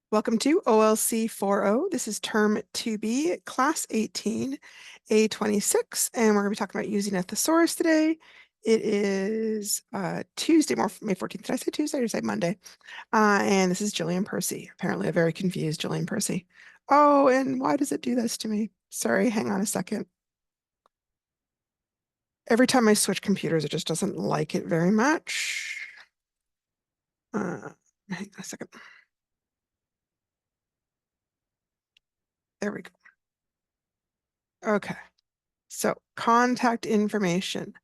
Welcome to OLC 4.0. This is term 2B, class 18, A26, and we're going to be talking about using a thesaurus today. It is Tuesday, May 14th. Did I say Tuesday or did I say Monday? And this is Jillian Percy, apparently a very confused Jillian Percy. Oh, and why does it do this to me? Sorry, hang on a second. Every time I switch computers, it just doesn't like it very much. Hang on a second. There we go. Okay. So contact information.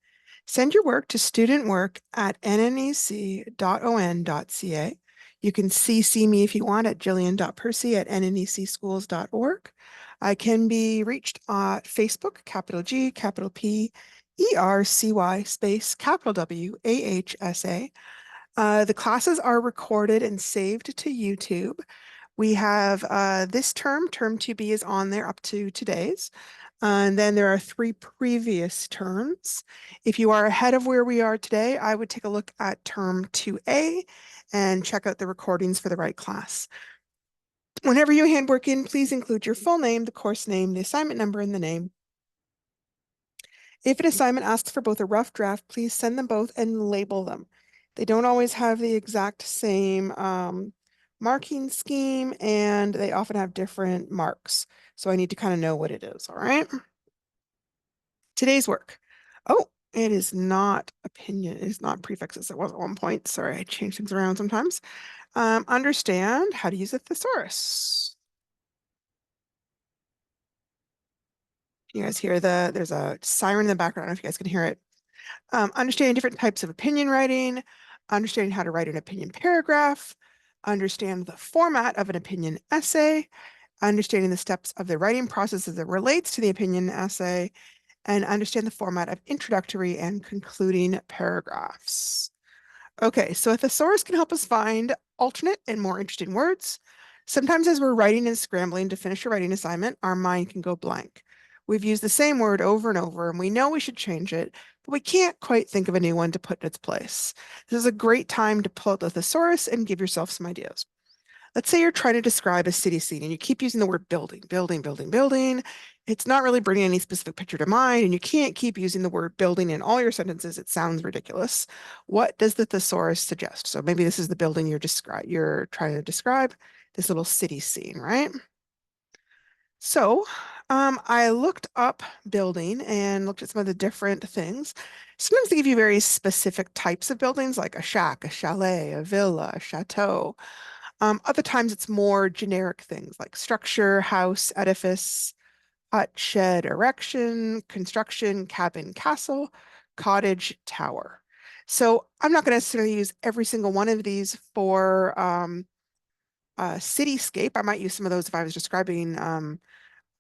Send your work to studentwork@nnec.on.ca. You can CC me if you want at jillian.percy@nnecschools.org. I can be reached at Facebook, capital G, capital P, ERCY, space, capital W, AHSA. The classes are recorded and saved to YouTube. We have this term 2B is on there up to today's. And then there are 3 previous terms. If you are ahead of where we are today, I would take a look at term 2A and check out the recordings for the right class. Whenever you handwork in, please include your full name, the course name, the assignment number, and the name. If an assignment asks for both a rough draft, please send them both and label them. They don't always have the exact same marking scheme, and they often have different marks. So I need to kind of know what it is, all right? Today's work. Oh, it is not opinion. It is not prefixes. It was at one point. Sorry, I change things around sometimes. Understand how to use a thesaurus. You guys hear there's a siren in the background. I don't know if you guys can hear it. Understanding different types of opinion writing, understanding how to write an opinion paragraph, understand the format of an opinion essay, understanding the steps of the writing process as it relates to the opinion essay, and understand the format of introductory and concluding paragraphs. Okay, so a thesaurus can help us find alternate and more interesting words. Sometimes as we're writing and scrambling to finish a writing assignment, our mind can go blank. We've used the same word over and over, and we know we should change it, but we can't quite think of a new one to put in its place. This is a great time to pull out the thesaurus and give yourself some ideas. Let's say you're trying to describe a city scene and you keep using the word building, building, building, building. It's not really bringing any specific picture to mind, and you can't keep using the word building in all your sentences. It sounds ridiculous. What does the thesaurus suggest? So maybe this is the building you're trying to describe, this little city scene, right? So I looked up building and looked at some of the different things. Sometimes they give you very specific types of buildings, like a shack, a chalet, a villa, a chateau. Other times it's more generic things like structure, house, edifice, hut, shed, erection, construction, cabin, castle, cottage, tower. So I'm not going to necessarily use every single one of these for cityscape. I might use some of those if I was describing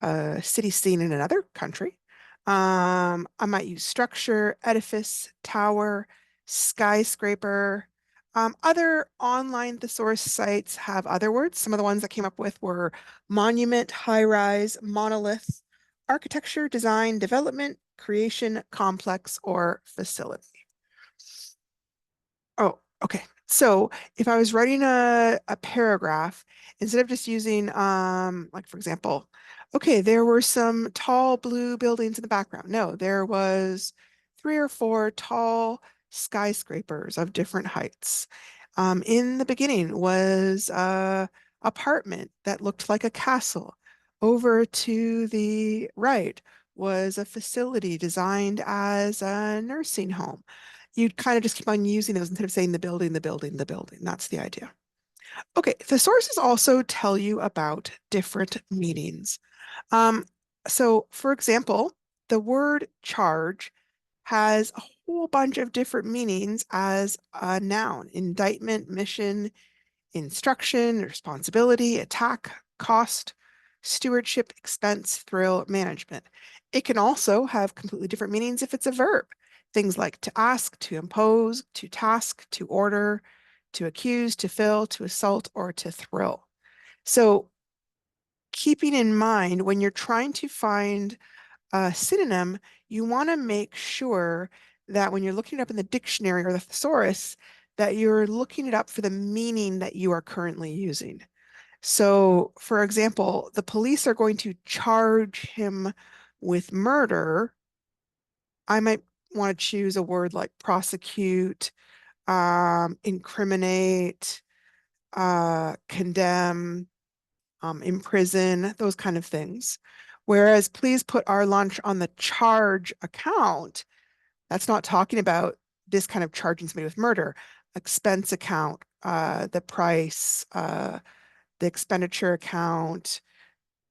a city scene in another country. I might use structure, edifice, tower, skyscraper. Other online thesaurus sites have other words. Some of the ones that came up with were monument, high-rise, monolith, architecture, design, development, creation, complex, or facility. Oh, okay. So if I was writing a paragraph, instead of just using, like for example, okay, there were some tall blue buildings in the background. No, there was 3 or 4 tall skyscrapers of different heights. In the beginning was a apartment that looked like a castle. Over to the right was a facility designed as a nursing home. You'd kind of just keep on using those instead of saying the building, the building, the building. That's the idea. Okay, the sources also tell you about different meanings. Um, so, for example, the word charge has a whole bunch of different meanings as a noun: indictment, mission, instruction, responsibility, attack, cost, stewardship, expense, thrill, management. It can also have completely different meanings if it's a verb. Things like to ask, to impose, to task, to order, to accuse, to fill, to assault, or to thrill. So keeping in mind when you're trying to find a synonym, you want to make sure that when you're looking it up in the dictionary or the thesaurus, that you're looking it up for the meaning that you are currently using. So, for example, the police are going to charge him with murder. I might want to choose a word like prosecute, incriminate, condemn, imprison, those kind of things. Whereas please put our lunch on the charge account. That's not talking about this kind of charging somebody with murder. Expense account, the price, the expenditure account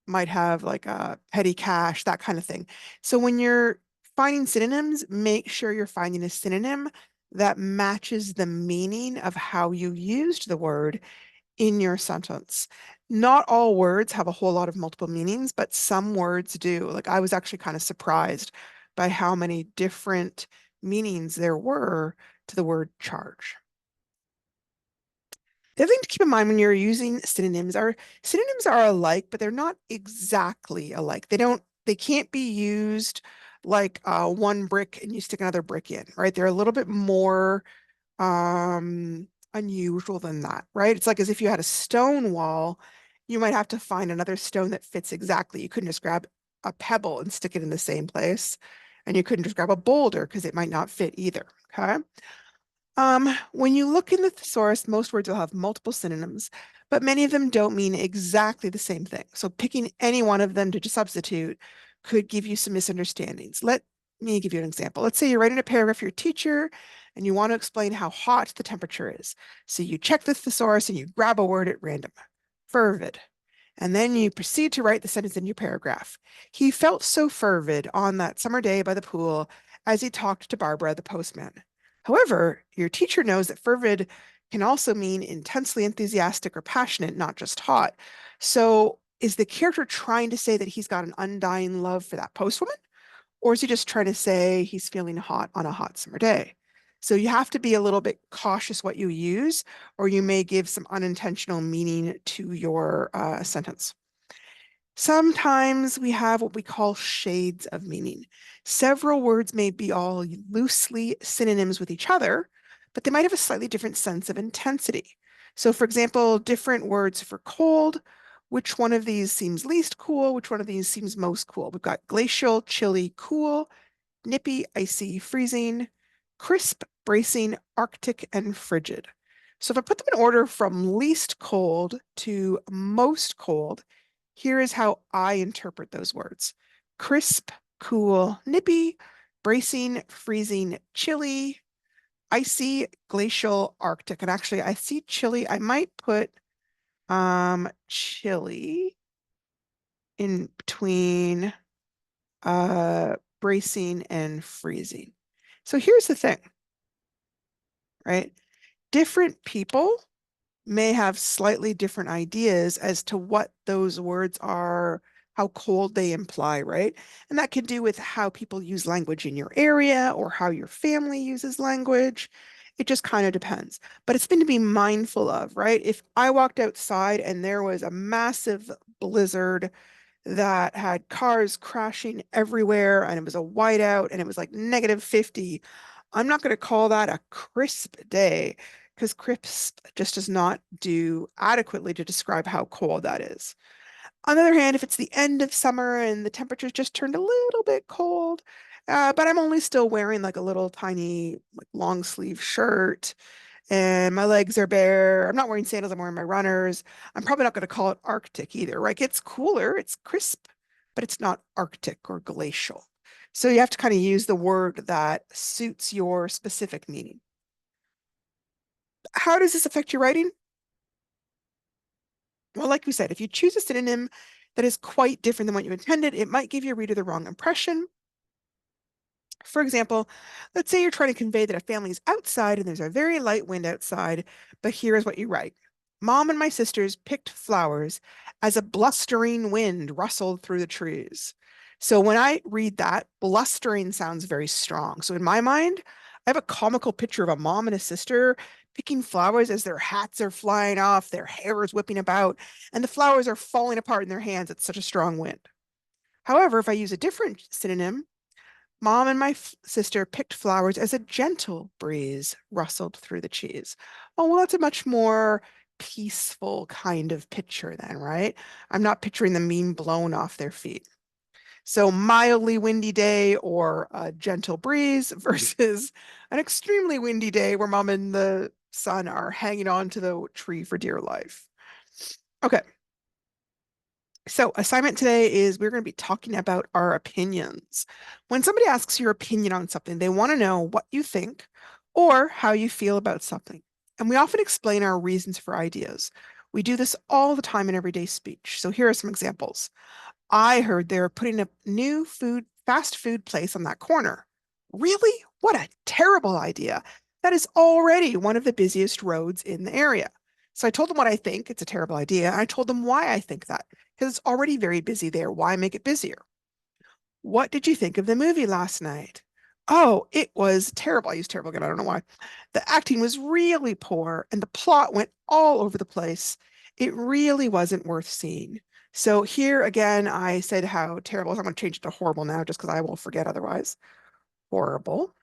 might have like a petty cash, that kind of thing. So when you're finding synonyms, make sure you're finding a synonym that matches the meaning of how you used the word in your sentence. Not all words have a whole lot of multiple meanings, but some words do. Like I was actually kind of surprised by how many different meanings there were to the word charge. The other thing to keep in mind when you're using synonyms are alike, but they're not exactly alike. They can't be used like one brick and you stick another brick in, right? They're a little bit more unusual than that, right? It's like as if you had a stone wall, you might have to find another stone that fits exactly. You couldn't just grab a pebble and stick it in the same place. And you couldn't just grab a boulder because it might not fit either. Okay. When you look in the thesaurus, most words will have multiple synonyms, but many of them don't mean exactly the same thing. So picking any one of them to just substitute could give you some misunderstandings. Let me give you an example. Let's say you're writing a paragraph for your teacher and you want to explain how hot the temperature is. So you check the thesaurus and you grab a word at random. Fervid. And then you proceed to write the sentence in your paragraph. He felt so fervid on that summer day by the pool as he talked to Barbara, the postman. However, your teacher knows that fervid can also mean intensely enthusiastic or passionate, not just hot. So is the character trying to say that he's got an undying love for that postwoman? Or is he just trying to say he's feeling hot on a hot summer day? So you have to be a little bit cautious what you use, or you may give some unintentional meaning to your sentence. Sometimes we have what we call shades of meaning. Several words may be all loosely synonyms with each other, but they might have a slightly different sense of intensity. So, for example, different words for cold. Which one of these seems least cool? Which one of these seems most cool? We've got glacial, chilly, cool, nippy, icy, freezing, crisp, bracing, arctic, and frigid. So if I put them in order from least cold to most cold, here is how I interpret those words. Crisp, cool, nippy, bracing, freezing, chilly, icy, glacial, arctic. And actually I see chilly. I might put chilly in between bracing and freezing. So here's the thing, right? Different people may have slightly different ideas as to what those words are, how cold they imply, right? And that can do with how people use language in your area or how your family uses language. It just kind of depends. But it's been to be mindful of, right? If I walked outside and there was a massive blizzard that had cars crashing everywhere and it was a whiteout and it was like -50. I'm not going to call that a crisp day because crisp just does not do adequately to describe how cold that is. On the other hand, if it's the end of summer and the temperature's just turned a little bit cold, but I'm only still wearing like a little tiny like long sleeve shirt and my legs are bare. I'm not wearing sandals, I'm wearing my runners. I'm probably not going to call it Arctic either, right? It's cooler, it's crisp, but it's not Arctic or glacial. So you have to kind of use the word that suits your specific meaning. How does this affect your writing? Well, like we said, if you choose a synonym that is quite different than what you intended, it might give your reader the wrong impression. For example, let's say you're trying to convey that a family is outside and there's a very light wind outside, but here is what you write. Mom and my sisters picked flowers as a blustering wind rustled through the trees. So when I read that, blustering sounds very strong. So in my mind, I have a comical picture of a mom and a sister picking flowers as their hats are flying off, their hair is whipping about, and the flowers are falling apart in their hands. It's such a strong wind. However, if I use a different synonym, Mom and my sister picked flowers as a gentle breeze rustled through the trees. Oh, well, that's a much more peaceful kind of picture then, right? I'm not picturing them being blown off their feet. So mildly windy day or a gentle breeze versus an extremely windy day where mom and the son are hanging on to the tree for dear life. Okay. So assignment today is we're going to be talking about our opinions. When somebody asks your opinion on something, they want to know what you think or how you feel about something. And we often explain our reasons for ideas. We do this all the time in everyday speech. So here are some examples. I heard they're putting a new fast food place on that corner. Really? What a terrible idea. That is already one of the busiest roads in the area. So I told them what I think. It's a terrible idea. And I told them why I think that, because it's already very busy there. Why make it busier? What did you think of the movie last night? Oh, it was terrible. I used terrible again. I don't know why. The acting was really poor and the plot went all over the place. It really wasn't worth seeing. So here again, I said how terrible. I'm going to change it to horrible now just because I will forget otherwise. Horrible.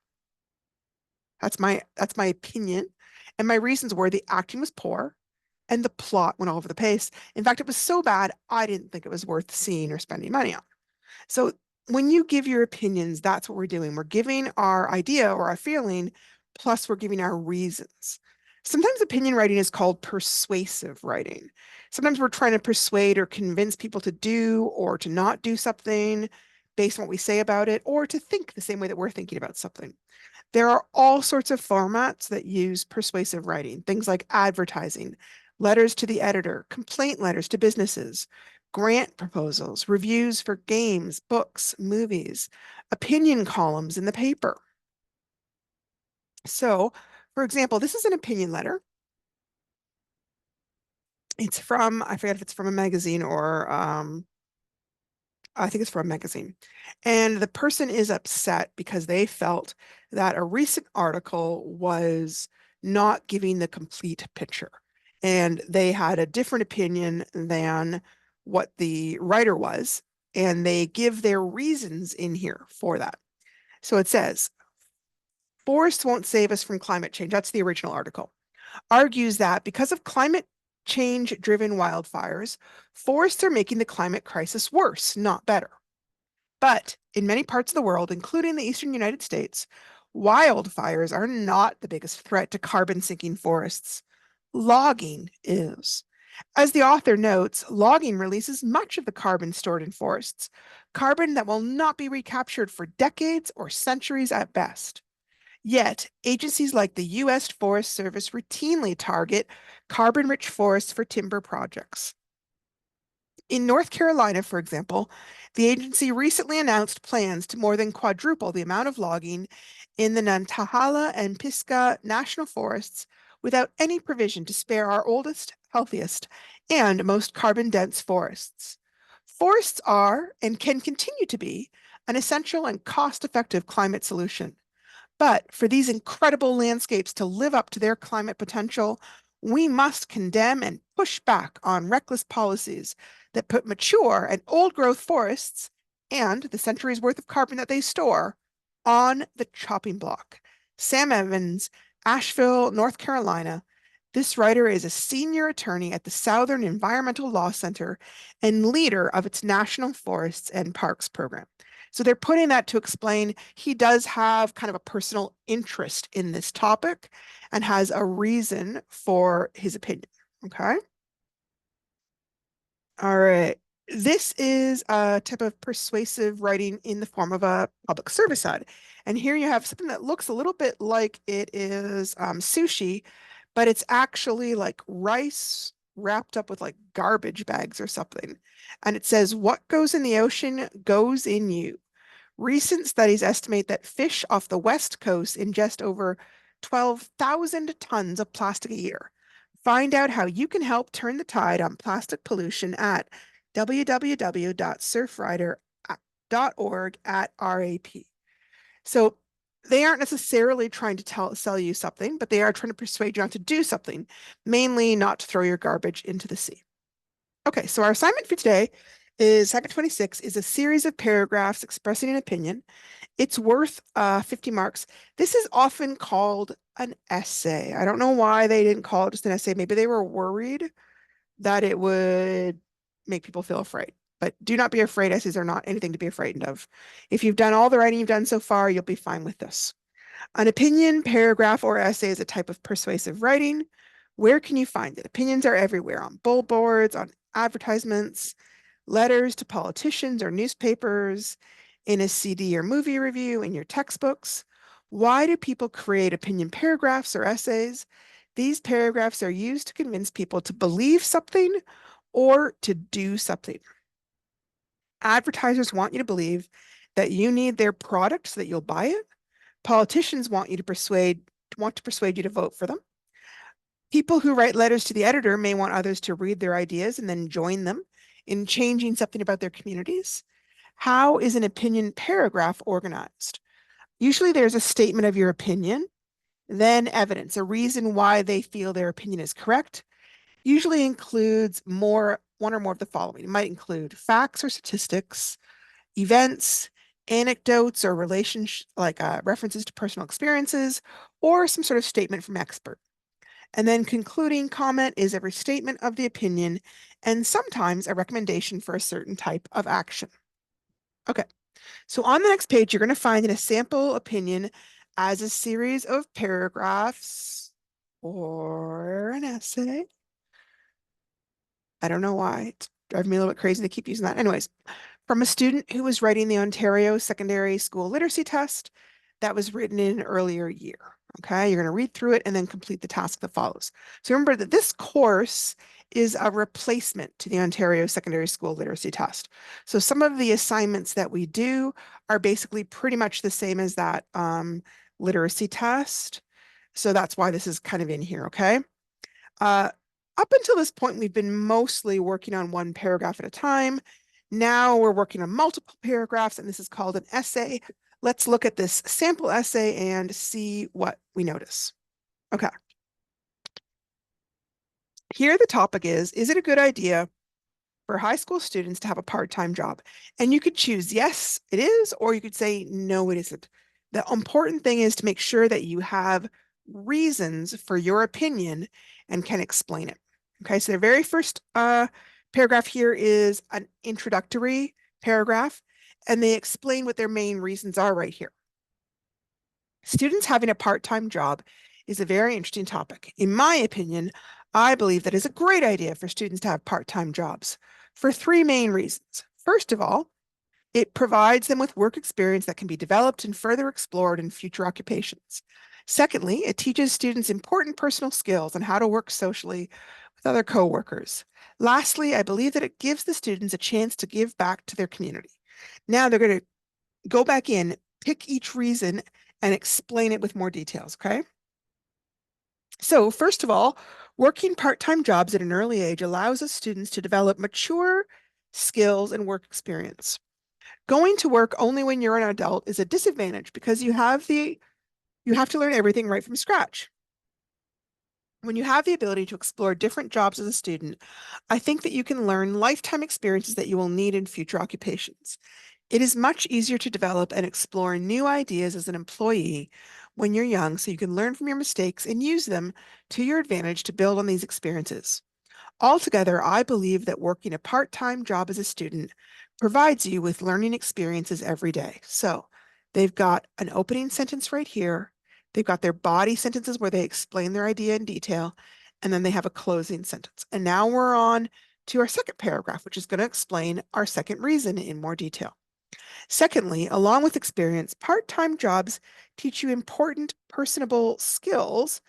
That's my opinion. And my reasons were the acting was poor and the plot went all over the place. In fact, it was so bad, I didn't think it was worth seeing or spending money on. So when you give your opinions, that's what we're doing. We're giving our idea or our feeling, plus we're giving our reasons. Sometimes opinion writing is called persuasive writing. Sometimes we're trying to persuade or convince people to do or to not do something based on what we say about it, or to think the same way that we're thinking about something. There are all sorts of formats that use persuasive writing, things like advertising, letters to the editor, complaint letters to businesses, grant proposals, reviews for games, books, movies, opinion columns in the paper. So, for example, this is an opinion letter. It's from, I forget if it's from a magazine or I think it's from a magazine. And the person is upset because they felt that a recent article was not giving the complete picture. And they had a different opinion than what the writer was. And they give their reasons in here for that. So it says, forests won't save us from climate change. That's the original article. Argues that because of climate change driven wildfires, forests are making the climate crisis worse, not better. But in many parts of the world, including the eastern United States, wildfires are not the biggest threat to carbon sinking forests. Logging is. As the author notes, logging releases much of the carbon stored in forests, carbon that will not be recaptured for decades or centuries at best. Yet, agencies like the U.S. Forest Service routinely target carbon rich forests for timber projects. In North Carolina, for example, the agency recently announced plans to more than quadruple the amount of logging in the Nantahala and Pisgah National Forests without any provision to spare our oldest, healthiest, and most carbon-dense forests. Forests are and can continue to be an essential and cost-effective climate solution. But for these incredible landscapes to live up to their climate potential, we must condemn and push back on reckless policies that put mature and old growth forests and the centuries worth of carbon that they store on the chopping block. Sam Evans, Asheville, North Carolina. This writer is a senior attorney at the Southern Environmental Law Center and leader of its National Forests and Parks program. So they're putting that to explain he does have kind of a personal interest in this topic and has a reason for his opinion. Okay. All right. This is a type of persuasive writing in the form of a public service ad. And here you have something that looks a little bit like it is sushi, but it's actually like rice wrapped up with like garbage bags or something. And it says, what goes in the ocean goes in you. Recent studies estimate that fish off the West Coast ingest over 12,000 tons of plastic a year. Find out how you can help turn the tide on plastic pollution at www.surfrider.org/RAP. So they aren't necessarily trying to sell you something, but they are trying to persuade you not to do something, mainly not to throw your garbage into the sea. Okay, so our assignment for today Assignment 26 is a series of paragraphs expressing an opinion. It's worth 50 marks. This is often called an essay. I don't know why they didn't call it just an essay. Maybe they were worried that it would make people feel afraid. But do not be afraid. Essays are not anything to be frightened of. If you've done all the writing you've done so far, you'll be fine with this. An opinion, paragraph, or essay is a type of persuasive writing. Where can you find it? Opinions are everywhere, on billboards, on advertisements, letters to politicians or newspapers, in a CD or movie review, in your textbooks. Why do people create opinion paragraphs or essays? These paragraphs are used to convince people to believe something or to do something. Advertisers want you to believe that you need their product so that you'll buy it. Politicians want to persuade you to vote for them. People who write letters to the editor may want others to read their ideas and then join them in changing something about their communities. How is an opinion paragraph organized? Usually there's a statement of your opinion, then evidence, a reason why they feel their opinion is correct. Usually includes one or more of the following. It might include facts or statistics, events, anecdotes or references to personal experiences, or some sort of statement from expert. And then concluding comment is a restatement of the opinion and sometimes a recommendation for a certain type of action. Okay, so on the next page, you're going to find in a sample opinion as a series of paragraphs or an essay. I don't know why. It's driving me a little bit crazy to keep using that. Anyways, from a student who was writing the Ontario Secondary School Literacy Test that was written in an earlier year. Okay, you're going to read through it and then complete the task that follows. So remember that this course is a replacement to the Ontario Secondary School Literacy Test. So some of the assignments that we do are basically pretty much the same as that literacy test. So that's why this is kind of in here, okay? Up until this point, we've been mostly working on one paragraph at a time. Now we're working on multiple paragraphs, and this is called an essay. Let's look at this sample essay and see what we notice. Okay. Here the topic is it a good idea for high school students to have a part-time job? And you could choose yes, it is, or you could say no, it isn't. The important thing is to make sure that you have reasons for your opinion and can explain it. Okay, so the very first paragraph here is an introductory paragraph, and they explain what their main reasons are right here. Students having a part-time job is a very interesting topic. In my opinion, I believe that is a great idea for students to have part-time jobs for three main reasons. First of all, it provides them with work experience that can be developed and further explored in future occupations. Secondly, it teaches students important personal skills on how to work socially with other coworkers. Lastly, I believe that it gives the students a chance to give back to their community. Now they're going to go back in, pick each reason, and explain it with more details, okay? So first of all, working part-time jobs at an early age allows us students to develop mature skills and work experience. Going to work only when you're an adult is a disadvantage because you have to learn everything right from scratch. When you have the ability to explore different jobs as a student, I think that you can learn lifetime experiences that you will need in future occupations. It is much easier to develop and explore new ideas as an employee when you're young, so you can learn from your mistakes and use them to your advantage to build on these experiences. Altogether, I believe that working a part-time job as a student provides you with learning experiences every day. So they've got an opening sentence right here. They've got their body sentences where they explain their idea in detail, and then they have a closing sentence. And now we're on to our second paragraph, which is going to explain our second reason in more detail. Secondly, along with experience, part-time jobs teach you important personable skills.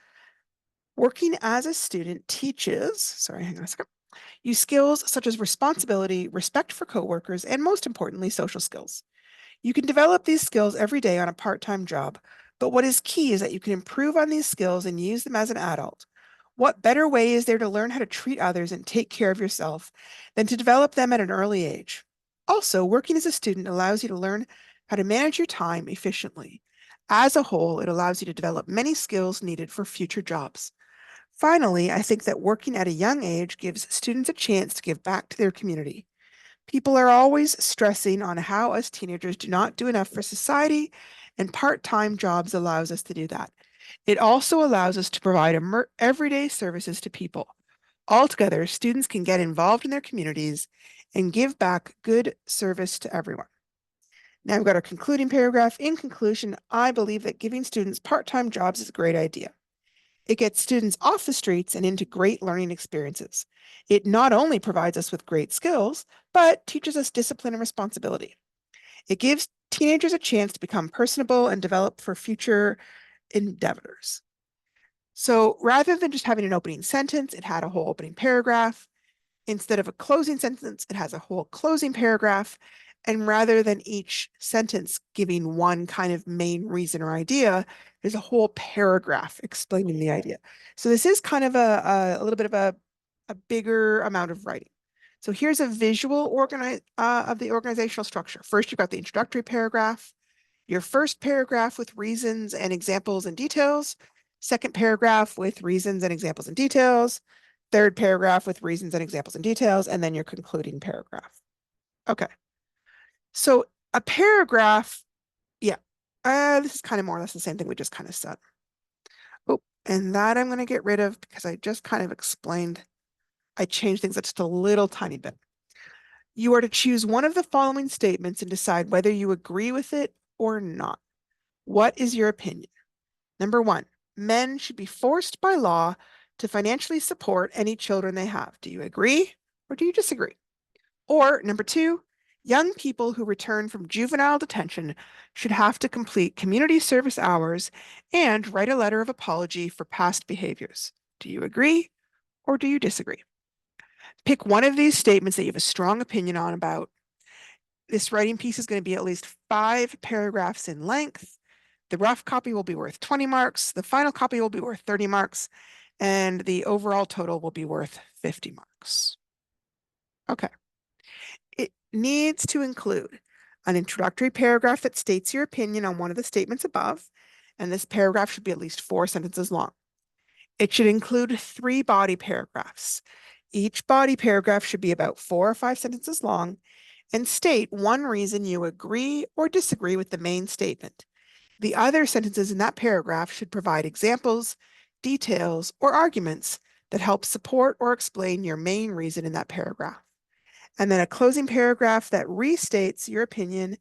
Working as a student teaches, hang on a second, you skills such as responsibility, respect for coworkers, and most importantly, social skills. You can develop these skills every day on a part-time job, but what is key is that you can improve on these skills and use them as an adult. What better way is there to learn how to treat others and take care of yourself than to develop them at an early age? Also, working as a student allows you to learn how to manage your time efficiently. As a whole, it allows you to develop many skills needed for future jobs. Finally, I think that working at a young age gives students a chance to give back to their community. People are always stressing on how us teenagers do not do enough for society, and part-time jobs allows us to do that. It also allows us to provide everyday services to people. Altogether, students can get involved in their communities and give back good service to everyone. Now we've got our concluding paragraph. In conclusion, I believe that giving students part-time jobs is a great idea. It gets students off the streets and into great learning experiences. It not only provides us with great skills, but teaches us discipline and responsibility. It gives teenagers a chance to become personable and develop for future endeavors. So rather than just having an opening sentence, it had a whole opening paragraph. Instead of a closing sentence, it has a whole closing paragraph. And rather than each sentence giving one kind of main reason or idea, there's a whole paragraph explaining the idea. So this is kind of a little bit of a bigger amount of writing. So here's a visual of the organizational structure. First, you've got the introductory paragraph, your first paragraph with reasons and examples and details, second paragraph with reasons and examples and details, third paragraph with reasons and examples and details, and then your concluding paragraph. Okay. So a paragraph, yeah, this is kind of more or less the same thing we just kind of said. Oh, and that I'm going to get rid of because I just kind of explained, I changed things just a little tiny bit. You are to choose one of the following statements and decide whether you agree with it or not. What is your opinion? Number one, men should be forced by law to financially support any children they have. Do you agree or do you disagree? Or number two, young people who return from juvenile detention should have to complete community service hours and write a letter of apology for past behaviors. Do you agree or do you disagree? Pick one of these statements that you have a strong opinion on about. This writing piece is going to be at least 5 paragraphs in length. The rough copy will be worth 20 marks. The final copy will be worth 30 marks. And the overall total will be worth 50 marks. Okay. It needs to include an introductory paragraph that states your opinion on one of the statements above, and this paragraph should be at least 4 sentences long. It should include 3 body paragraphs. Each body paragraph should be about 4 or 5 sentences long and state one reason you agree or disagree with the main statement. The other sentences in that paragraph should provide examples, details, or arguments that help support or explain your main reason in that paragraph. And then a closing paragraph that restates your opinion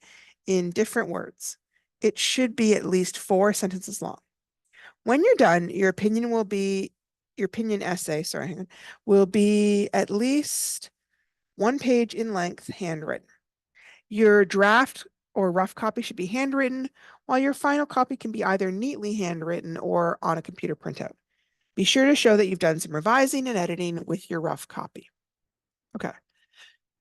in different words. It should be at least 4 sentences long. When you're done, your opinion essay, will be at least 1 page in length, handwritten. Your draft or rough copy should be handwritten, while your final copy can be either neatly handwritten or on a computer printout. Be sure to show that you've done some revising and editing with your rough copy. Okay.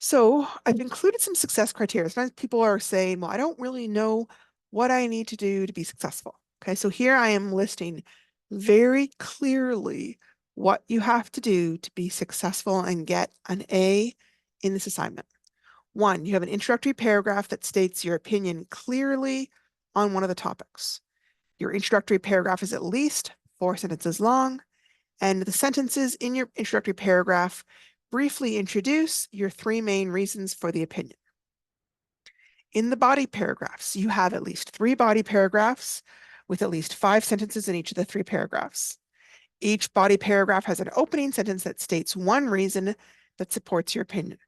So I've included some success criteria. Sometimes people are saying, well, I don't really know what I need to do to be successful. Okay, so here I am listing very clearly what you have to do to be successful and get an A in this assignment. 1, you have an introductory paragraph that states your opinion clearly on one of the topics. Your introductory paragraph is at least 4 sentences long, and the sentences in your introductory paragraph briefly introduce your 3 main reasons for the opinion. In the body paragraphs, you have at least 3 body paragraphs with at least 5 sentences in each of the 3 paragraphs. Each body paragraph has an opening sentence that states one reason that supports your opinion.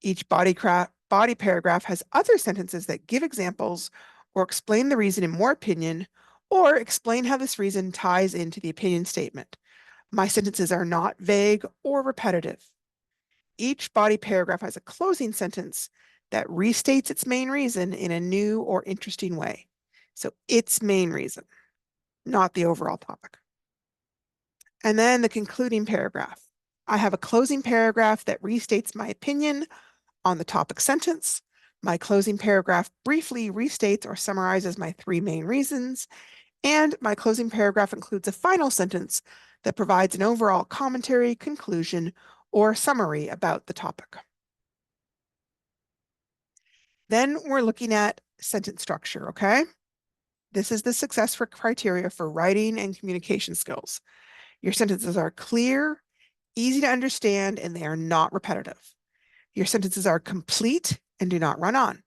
Each body paragraph has other sentences that give examples or explain the reason in more opinion or explain how this reason ties into the opinion statement. My sentences are not vague or repetitive. Each body paragraph has a closing sentence that restates its main reason in a new or interesting way. So its main reason, not the overall topic. And then the concluding paragraph. I have a closing paragraph that restates my opinion on the topic sentence. My closing paragraph briefly restates or summarizes my 3 main reasons. And my closing paragraph includes a final sentence that provides an overall commentary, conclusion, or summary about the topic. Then we're looking at sentence structure, okay? This is the success criteria for writing and communication skills. Your sentences are clear, easy to understand, and they are not repetitive. Your sentences are complete and do not run on.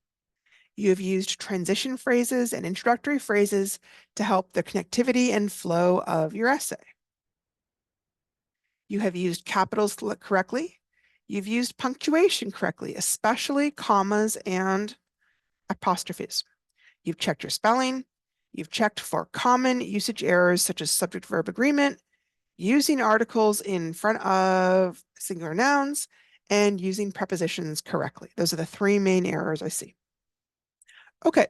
You have used transition phrases and introductory phrases to help the connectivity and flow of your essay. You have used capitals correctly. You've used punctuation correctly, especially commas and apostrophes. You've checked your spelling. You've checked for common usage errors such as subject-verb agreement, using articles in front of singular nouns, and using prepositions correctly. Those are the three main errors I see. Okay,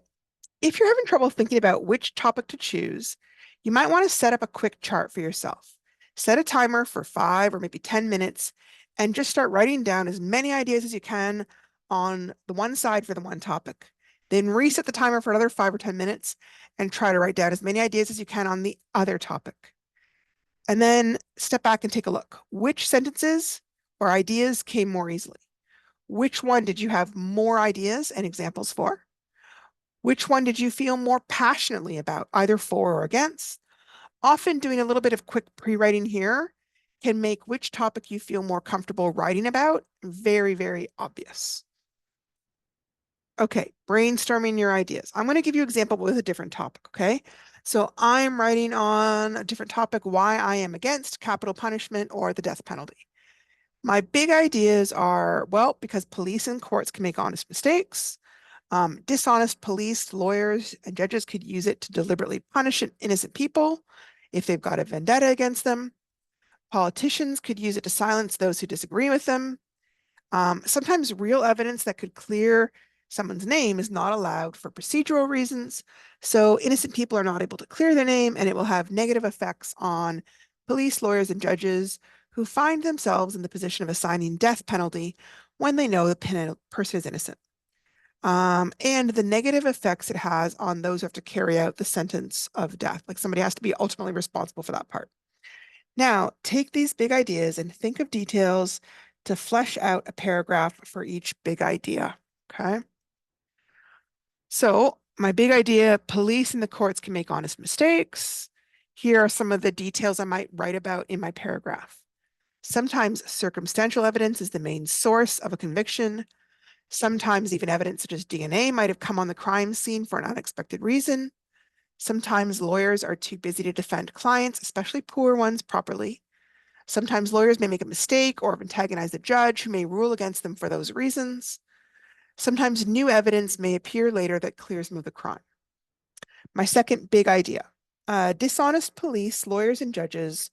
if you're having trouble thinking about which topic to choose, you might want to set up a quick chart for yourself. Set a timer for 5 or maybe 10 minutes and just start writing down as many ideas as you can on the one side for the one topic. Then reset the timer for another 5 or 10 minutes and try to write down as many ideas as you can on the other topic. And then step back and take a look. Which sentences or ideas came more easily? Which one did you have more ideas and examples for? Which one did you feel more passionately about, either for or against? Often doing a little bit of quick pre-writing here can make which topic you feel more comfortable writing about very, very obvious. Okay, brainstorming your ideas. I'm going to give you an example with a different topic, okay? So I'm writing on a different topic, why I am against capital punishment or the death penalty. My big ideas are, well, because police and courts can make honest mistakes. Dishonest police, lawyers, and judges could use it to deliberately punish innocent people if they've got a vendetta against them. Politicians could use it to silence those who disagree with them. Sometimes real evidence that could clear someone's name is not allowed for procedural reasons. So innocent people are not able to clear their name, and it will have negative effects on police, lawyers, and judges who find themselves in the position of assigning death penalty when they know the person is innocent. And the negative effects it has on those who have to carry out the sentence of death. Like somebody has to be ultimately responsible for that part. Now, take these big ideas and think of details to flesh out a paragraph for each big idea, okay? So my big idea, police and the courts can make honest mistakes. Here are some of the details I might write about in my paragraph. Sometimes circumstantial evidence is the main source of a conviction. Sometimes even evidence such as DNA might have come on the crime scene for an unexpected reason. Sometimes lawyers are too busy to defend clients, especially poor ones, properly. Sometimes lawyers may make a mistake or antagonize the judge who may rule against them for those reasons. Sometimes new evidence may appear later that clears them of the crime. My second big idea, dishonest police, lawyers, and judges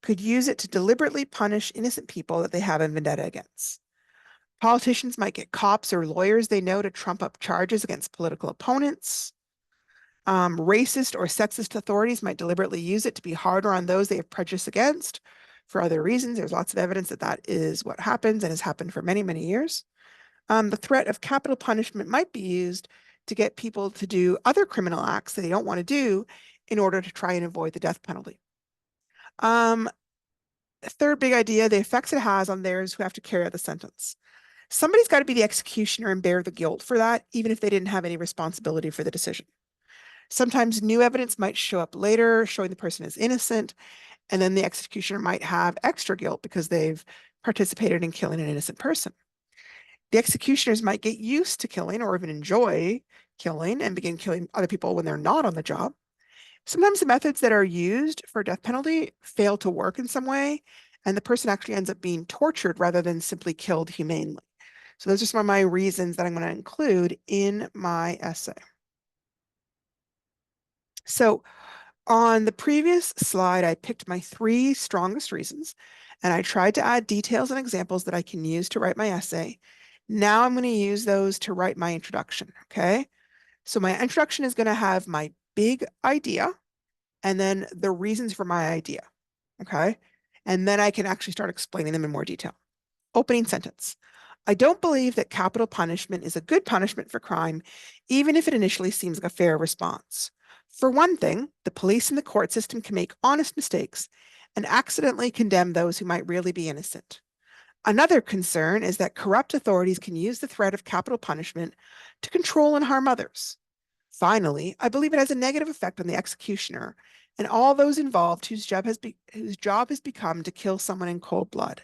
could use it to deliberately punish innocent people that they have a vendetta against. Politicians might get cops or lawyers they know to trump up charges against political opponents. Racist or sexist authorities might deliberately use it to be harder on those they have prejudice against for other reasons. There's lots of evidence that that is what happens and has happened for many, many years. The threat of capital punishment might be used to get people to do other criminal acts that they don't want to do in order to try and avoid the death penalty. Third big idea, the effects it has on those who have to carry out the sentence. Somebody's got to be the executioner and bear the guilt for that, even if they didn't have any responsibility for the decision. Sometimes new evidence might show up later, showing the person is innocent, and then the executioner might have extra guilt because they've participated in killing an innocent person. The executioners might get used to killing or even enjoy killing and begin killing other people when they're not on the job. Sometimes the methods that are used for death penalty fail to work in some way, and the person actually ends up being tortured rather than simply killed humanely. So those are some of my reasons that I'm going to include in my essay. So on the previous slide, I picked my 3 strongest reasons, and I tried to add details and examples that I can use to write my essay. Now I'm going to use those to write my introduction, okay? So my introduction is going to have my big idea and then the reasons for my idea, okay? And then I can actually start explaining them in more detail. Opening sentence. I don't believe that capital punishment is a good punishment for crime, even if it initially seems like a fair response. For one thing, the police and the court system can make honest mistakes and accidentally condemn those who might really be innocent. Another concern is that corrupt authorities can use the threat of capital punishment to control and harm others. Finally, I believe it has a negative effect on the executioner and all those involved whose job has become to kill someone in cold blood.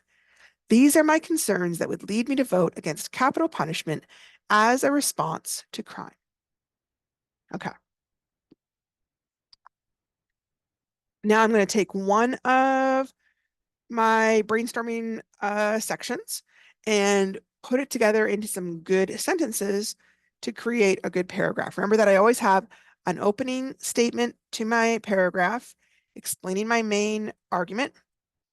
These are my concerns that would lead me to vote against capital punishment as a response to crime. Okay. Now I'm going to take one of my brainstorming sections and put it together into some good sentences to create a good paragraph. Remember that I always have an opening statement to my paragraph explaining my main argument,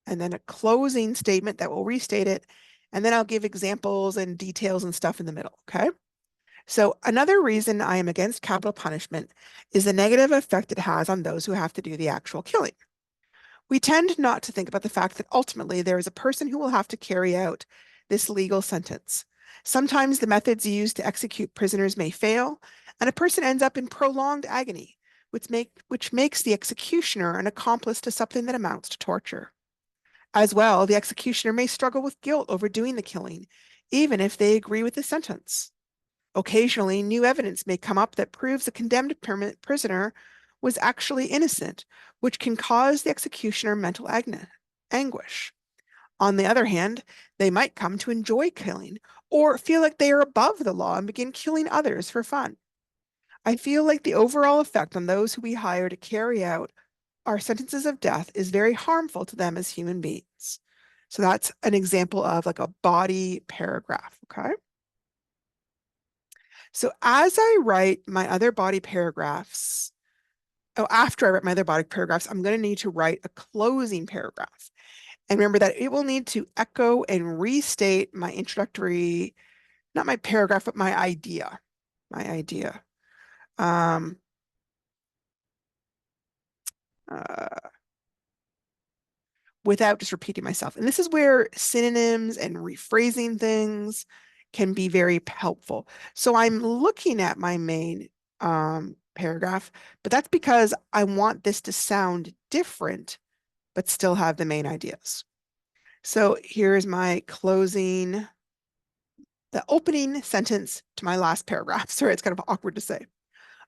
and then a closing statement that will restate it, and then I'll give examples and details and stuff in the middle, okay? So another reason I am against capital punishment is the negative effect it has on those who have to do the actual killing. We tend not to think about the fact that ultimately there is a person who will have to carry out this legal sentence. Sometimes the methods used to execute prisoners may fail, and a person ends up in prolonged agony, which makes the executioner an accomplice to something that amounts to torture. As well, the executioner may struggle with guilt over doing the killing, even if they agree with the sentence. Occasionally, new evidence may come up that proves a condemned permanent prisoner was actually innocent, which can cause the executioner mental anguish. On the other hand, they might come to enjoy killing or feel like they are above the law and begin killing others for fun. I feel like the overall effect on those who we hire to carry out our sentences of death is very harmful to them as human beings. So that's an example of like a body paragraph, okay? So as I write my other body paragraphs, after I write my other body paragraphs, I'm going to need to write a closing paragraph. And remember that it will need to echo and restate my introductory, not my paragraph, but my idea. My idea. Um, uh, without just repeating myself. And this is where synonyms and rephrasing things can be very helpful. So I'm looking at my main paragraph, but that's because I want this to sound different, but still have the main ideas. So here's my closing, the opening sentence to my last paragraph. Sorry, it's kind of awkward to say.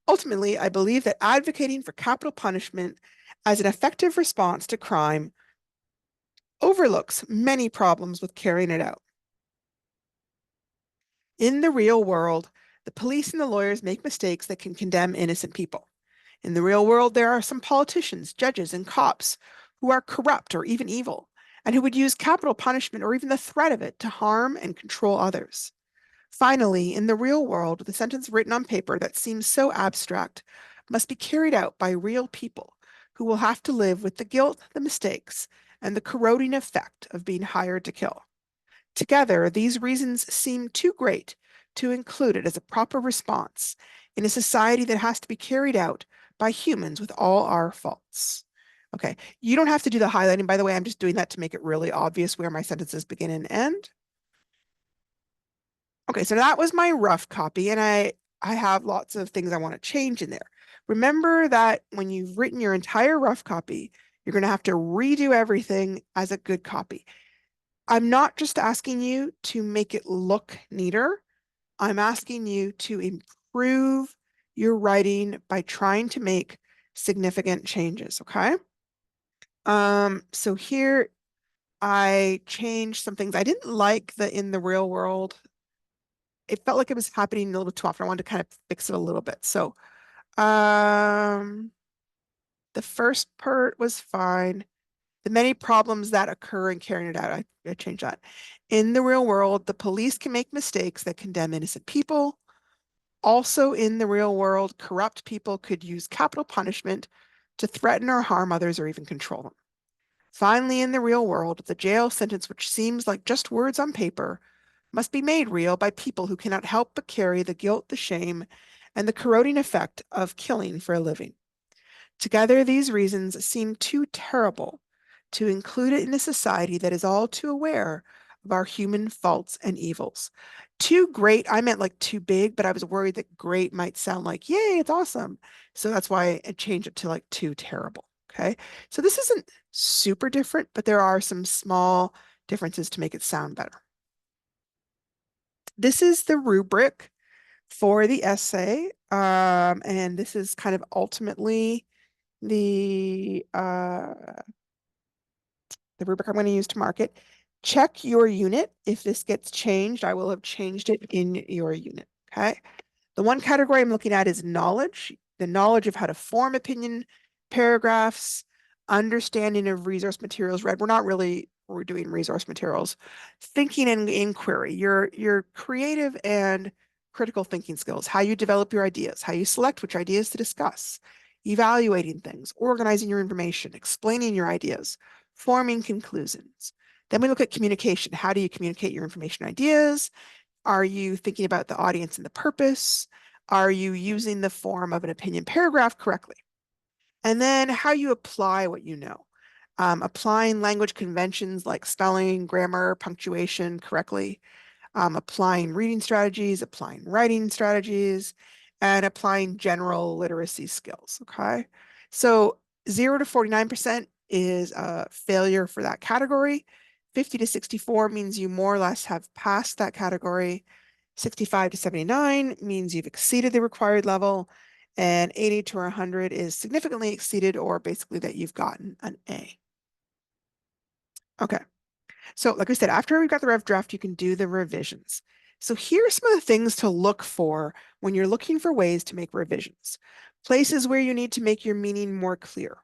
Ultimately, I believe that advocating for capital punishment as an effective response to crime overlooks many problems with carrying it out. In the real world, the police and the lawyers make mistakes that can condemn innocent people. In the real world, there are some politicians, judges, and cops who are corrupt or even evil, and who would use capital punishment or even the threat of it to harm and control others. Finally, in the real world, the sentence written on paper that seems so abstract must be carried out by real people who will have to live with the guilt, the mistakes, and the corroding effect of being hired to kill. Together, these reasons seem too great to include it as a proper response in a society that has to be carried out by humans with all our faults. Okay, you don't have to do the highlighting, by the way. I'm just doing that to make it really obvious where my sentences begin and end. Okay, so that was my rough copy, and I have lots of things I want to change in there. Remember that when you've written your entire rough copy, you're going to have to redo everything as a good copy. I'm not just asking you to make it look neater. I'm asking you to improve your writing by trying to make significant changes, okay? So here I changed some things. I didn't like the in the real world. It felt like it was happening a little too often. I wanted to kind of fix it a little bit. So the first part was fine. The many problems that occur in carrying it out, I changed that. In the real world, the police can make mistakes that condemn innocent people. Also in the real world, corrupt people could use capital punishment to threaten or harm others or even control them. Finally, in the real world, the jail sentence, which seems like just words on paper, must be made real by people who cannot help but carry the guilt, the shame, and the corroding effect of killing for a living. Together, these reasons seem too terrible to include it in a society that is all too aware of our human faults and evils. Too great, I meant like too big, but I was worried that great might sound like, yay, it's awesome. So that's why I changed it to like too terrible. Okay. So this isn't super different, but there are some small differences to make it sound better. This is the rubric for the essay. And this is kind of ultimately the rubric I'm going to use to mark it. Check your unit. If this gets changed, I will have changed it in your unit, okay? The one category I'm looking at is knowledge, the knowledge of how to form opinion paragraphs, understanding of resource materials read. We're doing resource materials, thinking and inquiry, your creative and critical thinking skills, how you develop your ideas, how you select which ideas to discuss, evaluating things, organizing your information, explaining your ideas, forming conclusions. Then we look at communication. How do you communicate your information ideas? Are you thinking about the audience and the purpose? Are you using the form of an opinion paragraph correctly? And then how you apply what you know. Applying language conventions like spelling, grammar, punctuation correctly, applying reading strategies, applying writing strategies, and applying general literacy skills, okay? So 0 to 49% is a failure for that category. 50 to 64 means you more or less have passed that category. 65 to 79 means you've exceeded the required level. And 80 to 100 is significantly exceeded, or basically that you've gotten an A. Okay. So like I said, after we've got the rough draft, you can do the revisions. So here are some of the things to look for when you're looking for ways to make revisions. Places where you need to make your meaning more clear.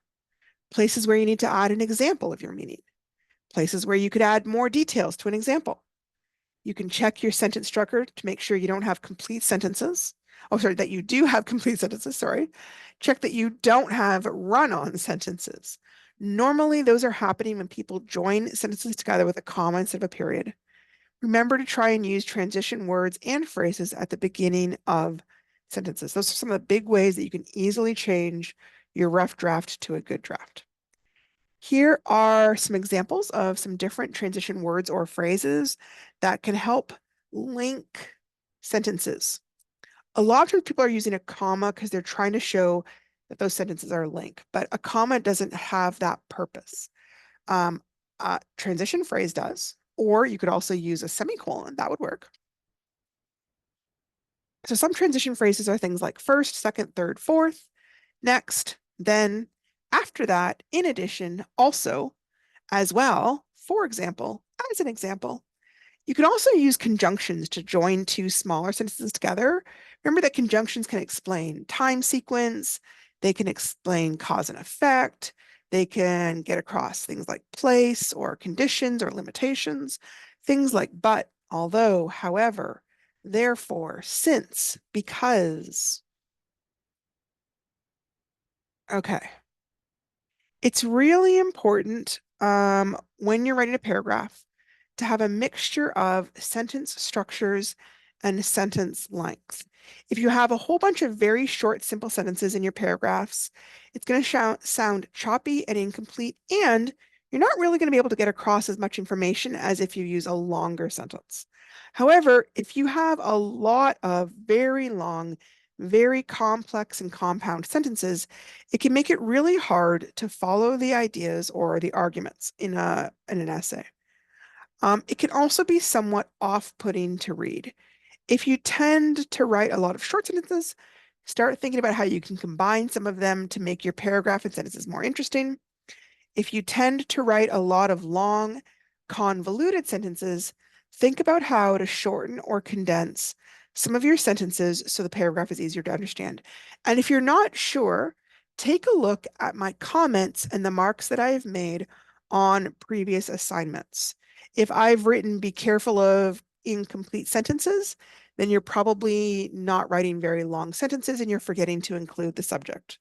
Places where you need to add an example of your meaning. Places where you could add more details to an example. You can check your sentence structure to make sure you don't have complete sentences. Oh, sorry, that you do have complete sentences, sorry. Check that you don't have run-on sentences. Normally, those are happening when people join sentences together with a comma instead of a period. Remember to try and use transition words and phrases at the beginning of sentences. Those are some of the big ways that you can easily change your rough draft to a good draft. Here are some examples of some different transition words or phrases that can help link sentences. A lot of times people are using a comma because they're trying to show that those sentences are linked, but a comma doesn't have that purpose. Transition phrase does, or you could also use a semicolon. That would work. So some transition phrases are things like first, second, third, fourth, next, then, after that, in addition, also, as well, for example, as an example. You can also use conjunctions to join two smaller sentences together. Remember that conjunctions can explain time sequence, they can explain cause and effect, they can get across things like place or conditions or limitations, things like but, although, however, therefore, since, because. Okay. It's really important when you're writing a paragraph to have a mixture of sentence structures and sentence length. If you have a whole bunch of very short, simple sentences in your paragraphs, it's going to sound choppy and incomplete, and you're not really going to be able to get across as much information as if you use a longer sentence. However, if you have a lot of very long, very complex and compound sentences, it can make it really hard to follow the ideas or the arguments in an essay. It can also be somewhat off-putting to read. If you tend to write a lot of short sentences, start thinking about how you can combine some of them to make your paragraph and sentences more interesting. If you tend to write a lot of long, convoluted sentences, think about how to shorten or condense some of your sentences so the paragraph is easier to understand. And if you're not sure, take a look at my comments and the marks that I have made on previous assignments. If I've written be careful of incomplete sentences, then you're probably not writing very long sentences and you're forgetting to include the subject.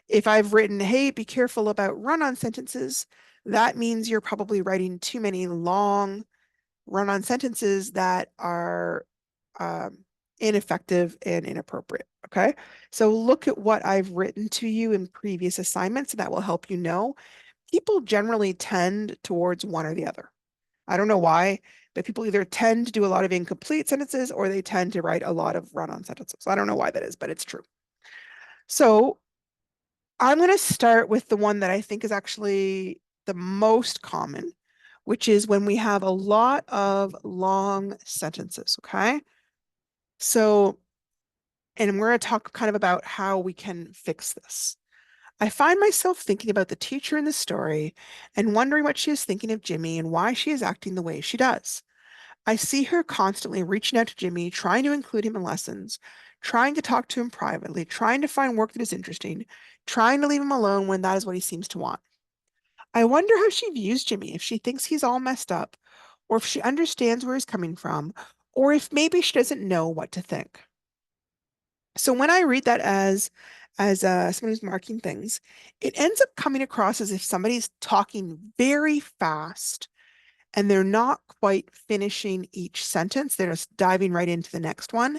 If I've written, hey, be careful about run-on sentences, that means you're probably writing too many long run-on sentences that are ineffective and inappropriate. Okay. So look at what I've written to you in previous assignments, and that will help you know. People generally tend towards one or the other. I don't know why, but people either tend to do a lot of incomplete sentences or they tend to write a lot of run-on sentences. I don't know why that is, but it's true. So I'm going to start with the one that I think is actually the most common, which is when we have a lot of long sentences, okay? So, and we're going to talk kind of about how we can fix this. I find myself thinking about the teacher in the story and wondering what she is thinking of Jimmy and why she is acting the way she does. I see her constantly reaching out to Jimmy, trying to include him in lessons, trying to talk to him privately, trying to find work that is interesting, trying to leave him alone when that is what he seems to want. I wonder how she views Jimmy, if she thinks he's all messed up, or if she understands where he's coming from, or if maybe she doesn't know what to think. So when I read that as someone who's marking things, it ends up coming across as if somebody's talking very fast and they're not quite finishing each sentence. They're just diving right into the next one,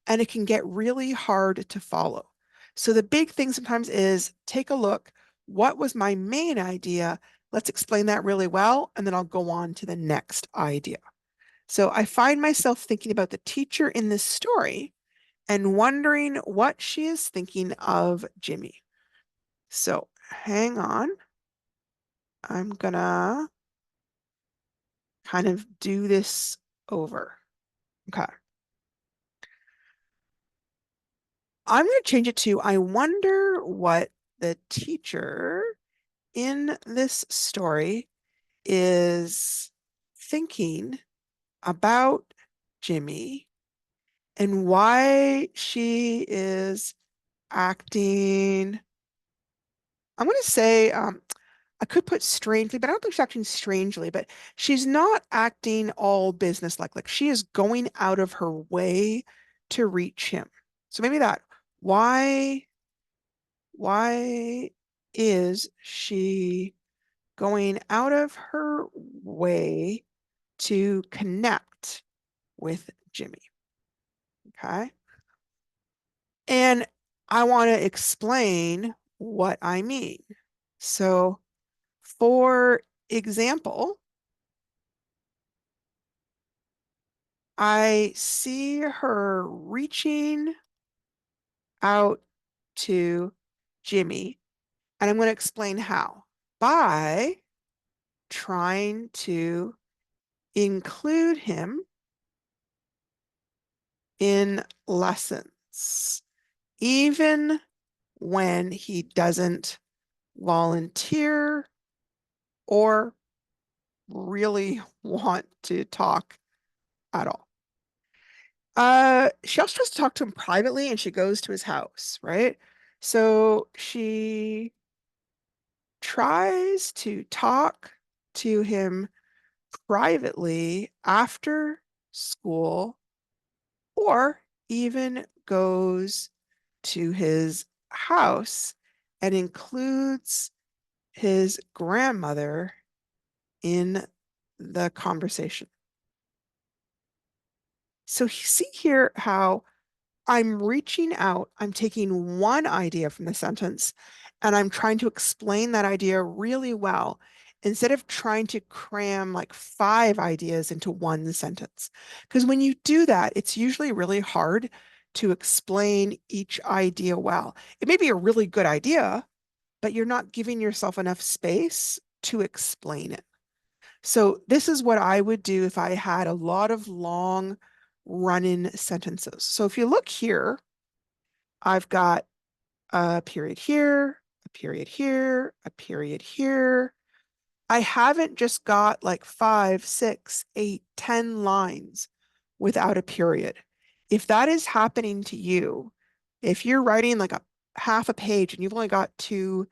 and it can get really hard to follow. So the big thing sometimes is take a look. What was my main idea? Let's explain that really well, and then I'll go on to the next idea. So I find myself thinking about the teacher in this story and wondering what she is thinking of Jimmy. So hang on. I'm gonna kind of do this over. Okay. I'm going to change it to I wonder what the teacher in this story is thinking about Jimmy and why she is acting. I'm going to say, I could put strangely, but I don't think she's acting strangely, but she's not acting all business-like. Like she is going out of her way to reach him. So maybe that. Why, why is she going out of her way to connect with Jimmy? Okay. And I want to explain what I mean. So, for example, I see her reaching out to Jimmy, and I'm going to explain how by trying to include him in lessons, even when he doesn't volunteer or really want to talk at all. She also tries to talk to him privately and she goes to his house, right? So she tries to talk to him privately after school or even goes to his house and includes his grandmother in the conversation. So you see here how I'm reaching out, I'm taking one idea from the sentence and I'm trying to explain that idea really well instead of trying to cram like 5 ideas into one sentence. Because when you do that, it's usually really hard to explain each idea well. It may be a really good idea, but you're not giving yourself enough space to explain it. So this is what I would do if I had a lot of long run-in sentences. So if you look here, I've got a period here, a period here, a period here. I haven't just got like 5, 6, 8, 10 lines without a period. If that is happening to you, if you're writing like a half a page and you've only got 2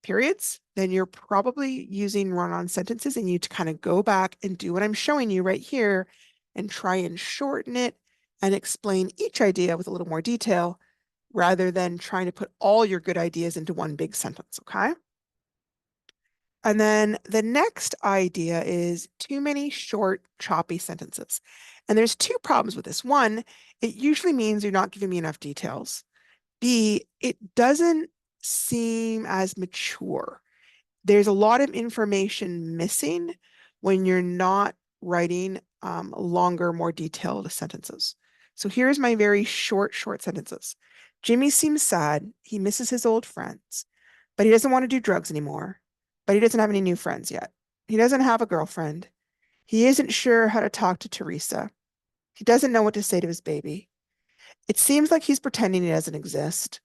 periods, then you're probably using run-on sentences and you need to kind of go back and do what I'm showing you right here and try and shorten it and explain each idea with a little more detail rather than trying to put all your good ideas into one big sentence, okay? And then the next idea is too many short, choppy sentences. And there's 2 problems with this. One, it usually means you're not giving me enough details. B, it doesn't seem as mature. There's a lot of information missing when you're not writing longer, more detailed sentences. So here's my very short sentences. Jimmy seems sad. He misses his old friends, but he doesn't want to do drugs anymore. But he doesn't have any new friends yet. He doesn't have a girlfriend. He isn't sure how to talk to Teresa. He doesn't know what to say to his baby. It seems like he's pretending he doesn't exist.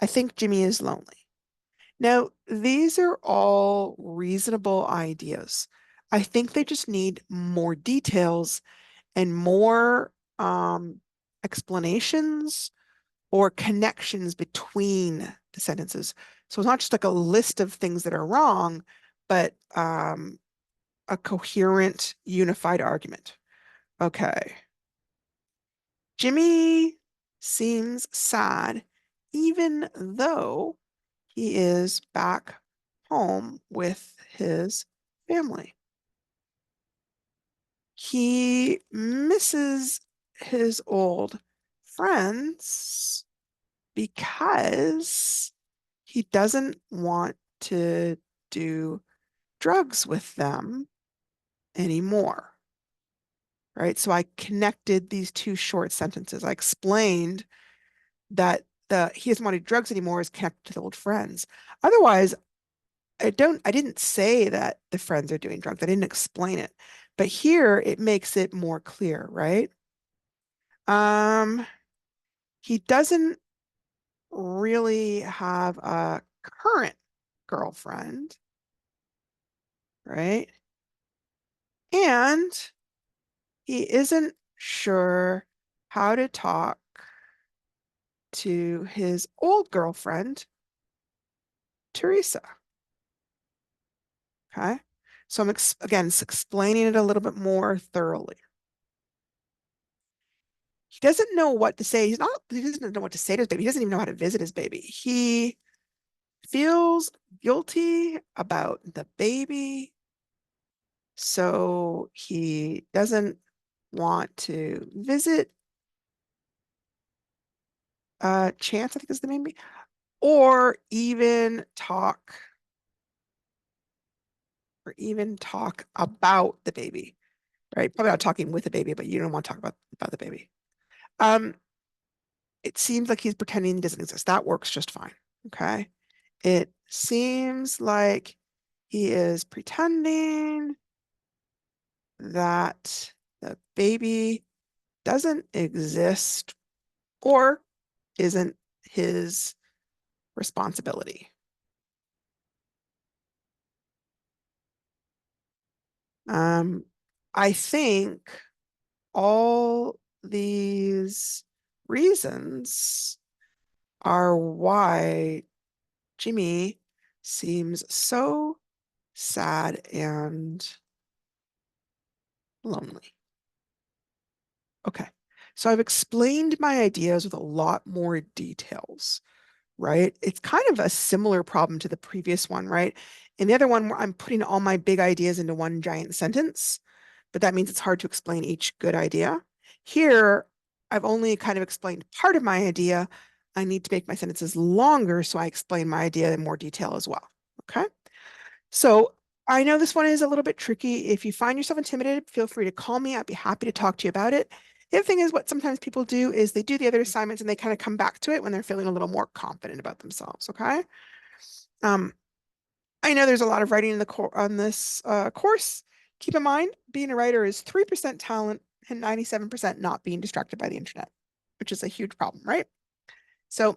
I think Jimmy is lonely. Now, these are all reasonable ideas. I think they just need more details and more explanations or connections between the sentences. So it's not just like a list of things that are wrong, but a coherent, unified argument. Okay. Jimmy seems sad, even though he is back home with his family. He misses his old friends because he doesn't want to do drugs with them anymore. Right? So I connected these two short sentences. I explained that the he doesn't want to do drugs anymore is connected to the old friends. Otherwise, I didn't say that the friends are doing drugs. I didn't explain it. But here it makes it more clear, right? Um, he doesn't really have a current girlfriend, right? And he isn't sure how to talk to his old girlfriend, Teresa. Okay. So I'm again explaining it a little bit more thoroughly. He doesn't know what to say. He doesn't know what to say to his baby. He doesn't even know how to visit his baby. He feels guilty about the baby. So he doesn't want to visit Chance, I think is the name, or even talk about the baby, right? Probably not talking with the baby, but you don't want to talk about the baby. Um, it seems like he's pretending he doesn't exist. That works just fine. Okay. It seems like he is pretending that the baby doesn't exist or isn't his responsibility. Um, I think all these reasons are why Jimmy seems so sad and lonely. Okay. So I've explained my ideas with a lot more details, right? It's kind of a similar problem to the previous one, right? In the other one, I'm putting all my big ideas into one giant sentence, but that means it's hard to explain each good idea. Here, I've only kind of explained part of my idea. I need to make my sentences longer, so I explain my idea in more detail as well. Okay. So I know this one is a little bit tricky. If you find yourself intimidated, feel free to call me. I'd be happy to talk to you about it. The other thing is what sometimes people do is they do the other assignments and they kind of come back to it when they're feeling a little more confident about themselves. Okay. Um, I know there's a lot of writing in the on this course. Keep in mind, being a writer is 3% talent and 97% not being distracted by the internet, which is a huge problem, right? So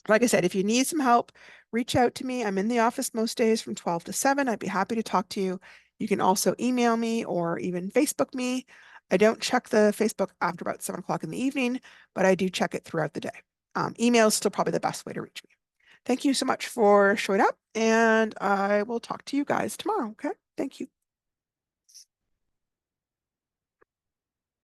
like I said, if you need some help, reach out to me. I'm in the office most days from 12 to 7. I'd be happy to talk to you. You can also email me or even Facebook me. I don't check the Facebook after about 7 o'clock in the evening, but I do check it throughout the day. Email is still probably the best way to reach me. Thank you so much for showing up, and I will talk to you guys tomorrow. Okay. Thank you.